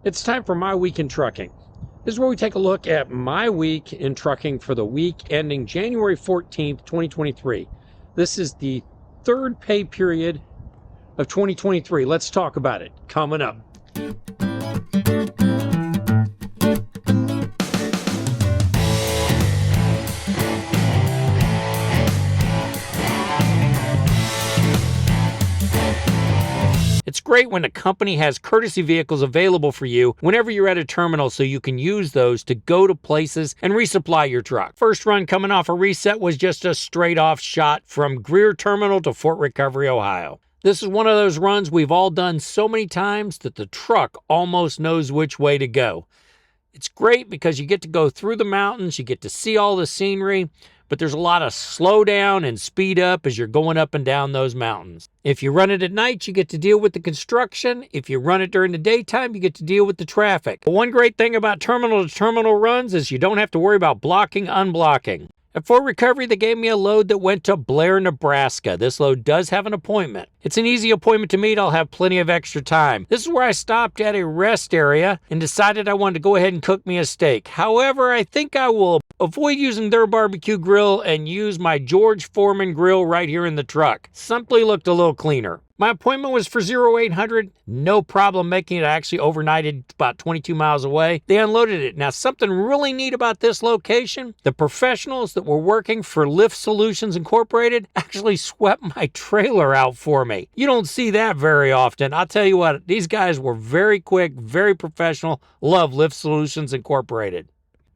It's time for My Week in Trucking. This is where we take a look at my week in trucking for the week ending January 14th, 2023. This is the third pay period of 2023. Let's talk about it. Coming up. It's great when a company has courtesy vehicles available for you whenever you're at a terminal so you can use those to go to places and resupply your truck. First run coming off a reset was just a straight off shot from Greer Terminal to Fort Recovery, Ohio. This is one of those runs we've all done so many times that the truck almost knows which way to go. It's great because you get to go through the mountains, you get to see all the scenery, but there's a lot of slow down and speed up as you're going up and down those mountains. If you run it at night, you get to deal with the construction. If you run it during the daytime, you get to deal with the traffic. But one great thing about terminal-to-terminal runs is you don't have to worry about blocking, unblocking. At Fort Recovery, they gave me a load that went to Blair, Nebraska. This load does have an appointment. It's an easy appointment to meet. I'll have plenty of extra time. This is where I stopped at a rest area and decided I wanted to go ahead and cook me a steak. However, I think I will avoid using their barbecue grill and use my George Foreman grill right here in the truck. Simply looked a little cleaner. My appointment was for 0800. No problem making it. I actually overnighted about 22 miles away. They unloaded it. Now, something really neat about this location, the professionals that were working for Lift Solutions Incorporated actually swept my trailer out for me. You don't see that very often. I'll tell you what, these guys were very quick, very professional. Love Lift Solutions Incorporated.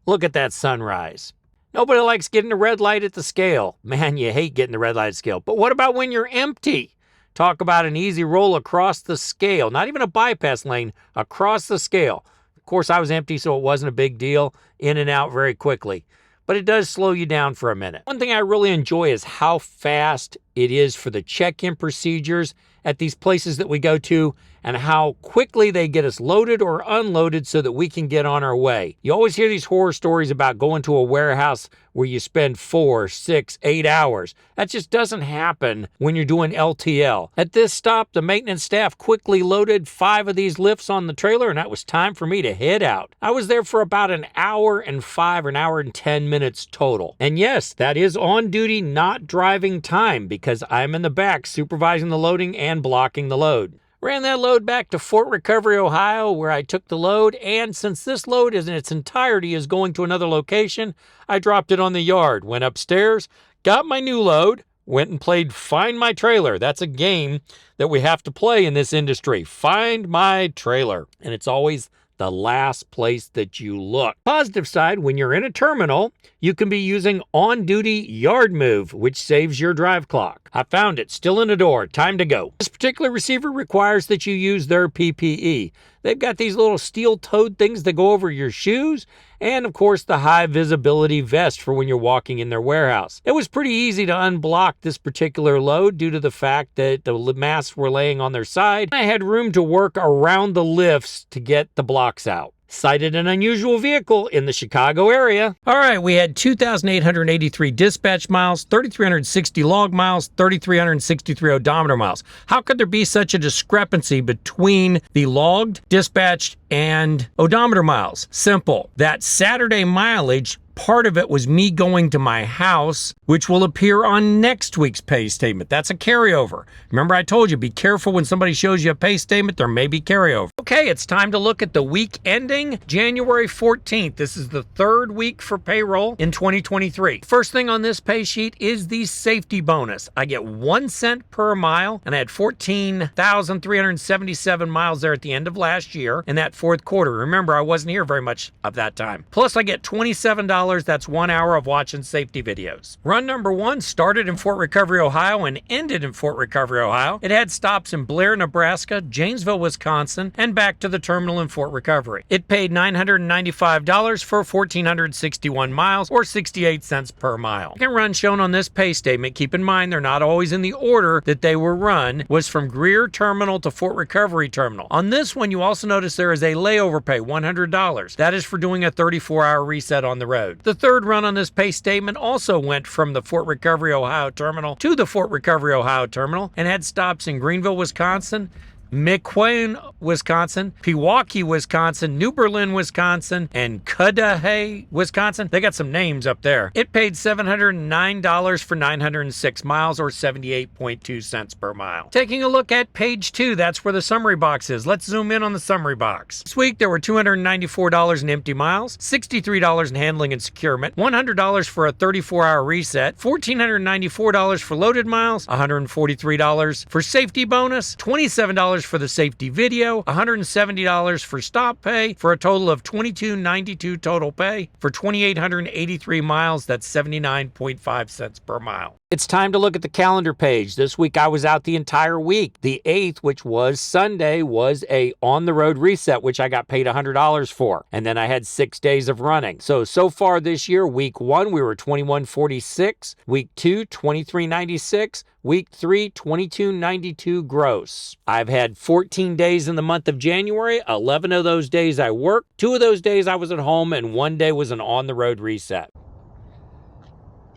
Look at that sunrise. Nobody likes getting the red light at the scale. Man, you hate getting the red light at the scale. But what about when you're empty? Talk about an easy roll across the scale. Not even a bypass lane, across the scale. Of course, I was empty, so it wasn't a big deal. In and out very quickly. But it does slow you down for a minute. One thing I really enjoy is how fast it is for the check-in procedures at these places that we go to and how quickly they get us loaded or unloaded so that we can get on our way. You always hear these horror stories about going to a warehouse where you spend 4, 6, 8 hours. That just doesn't happen when you're doing LTL. At this stop, the maintenance staff quickly loaded 5 of these lifts on the trailer, and that was time for me to head out. I was there for about an hour and 5 or an hour and 10 minutes total. And yes, that is on duty, not driving time, because I'm in the back supervising the loading and blocking the load. Ran that load back to Fort Recovery, Ohio, where I took the load, and since this load in its entirety is going to another location, I dropped it on the yard, went upstairs, got my new load, went and played Find My Trailer. That's a game that we have to play in this industry. Find My Trailer. And it's always the last place that you look. Positive side, when you're in a terminal, you can be using on-duty yard move, which saves your drive clock. I found it, still in the door, time to go. This particular receiver requires that you use their PPE. They've got these little steel-toed things that go over your shoes, and of course the high visibility vest for when you're walking in their warehouse. It was pretty easy to unblock this particular load due to the fact that the masks were laying on their side. I had room to work around the lifts to get the blocks out. Cited an unusual vehicle in the Chicago area. All right, we had 2,883 dispatch miles, 3,360 log miles, 3,363 odometer miles. How could there be such a discrepancy between the logged, dispatched, and odometer miles? Simple. That Saturday mileage, part of it was me going to my house, which will appear on next week's pay statement. That's a carryover. Remember, I told you, be careful when somebody shows you a pay statement, there may be carryover. Okay, it's time to look at the week ending January 14th. This is the third week for payroll in 2023. First thing on this pay sheet is the safety bonus. I get 1 cent per mile, and I had 14,377 miles there at the end of last year in that fourth quarter. Remember, I wasn't here very much of that time. Plus, I get $27. That's 1 hour of watching safety videos. Run number 1 started in Fort Recovery, Ohio and ended in Fort Recovery, Ohio. It had stops in Blair, Nebraska, Janesville, Wisconsin, and back to the terminal in Fort Recovery. It paid $995 for 1,461 miles or 68 cents per mile. The second run shown on this pay statement, keep in mind they're not always in the order that they were run, was from Greer Terminal to Fort Recovery Terminal. On this one, you also notice there is a layover pay, $100. That is for doing a 34-hour reset on the road. The third run on this pay statement also went from the Fort Recovery, Ohio terminal to the Fort Recovery, Ohio terminal and had stops in Greenville, Wisconsin, McQueen, Wisconsin, Pewaukee, Wisconsin, New Berlin, Wisconsin, and Cudahy, Wisconsin. They got some names up there. It paid $709 for 906 miles, or 78.2 cents per mile. Taking a look at page 2, that's where the summary box is. Let's zoom in on the summary box. This week there were $294 in empty miles, $63 in handling and securement, $100 for a 34-hour reset, $1,494 for loaded miles, $143 for safety bonus, $27 for the safety video, $170 for stop pay, for a total of $22.92 total pay for 2,883 miles. That's 79.5 cents per mile. It's time to look at the calendar page. This week I was out the entire week. The 8th, which was Sunday, was a on-the-road reset, which I got paid $100 for. And then I had 6 days of running. So far this year, week 1, we were 2146. Week 2, 2396. Week 3, 2292 gross. I've had 14 days in the month of January. 11 of those days I worked. 2 of those days I was at home, and 1 day was an on-the-road reset.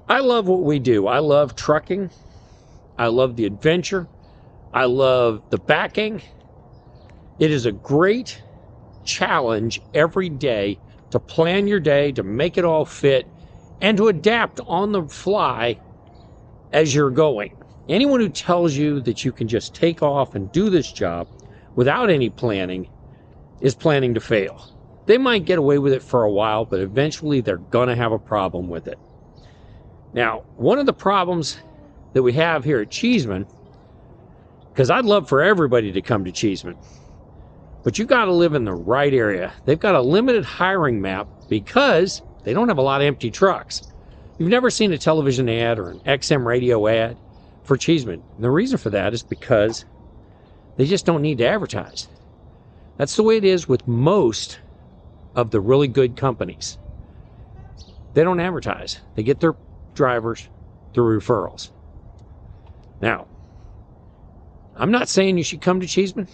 I love what we do. I love trucking. I love the adventure. I love the backing. It is a great challenge every day to plan your day, to make it all fit, and to adapt on the fly as you're going. Anyone who tells you that you can just take off and do this job without any planning is planning to fail. They might get away with it for a while, but eventually they're going to have a problem with it. Now, one of the problems that we have here at Cheeseman, because I'd love for everybody to come to Cheeseman, but you got to live in the right area. They've got a limited hiring map because they don't have a lot of empty trucks. You've never seen a television ad or an XM radio ad for Cheeseman. And the reason for that is because they just don't need to advertise. That's the way it is with most of the really good companies. They don't advertise. They get their drivers through referrals. Now, I'm not saying you should come to Cheeseman.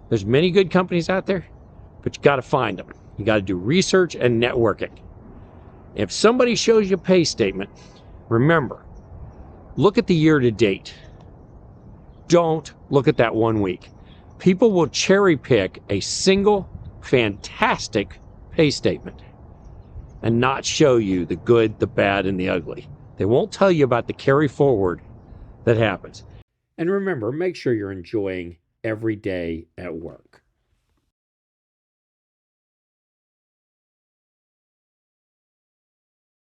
There's many good companies out there, but you got to find them. You got to do research and networking. If somebody shows you a pay statement, remember, look at the year to date. Don't look at that 1 week. People will cherry pick a single fantastic pay statement and not show you the good, the bad, and the ugly. They won't tell you about the carry forward that happens. And remember, make sure you're enjoying every day at work.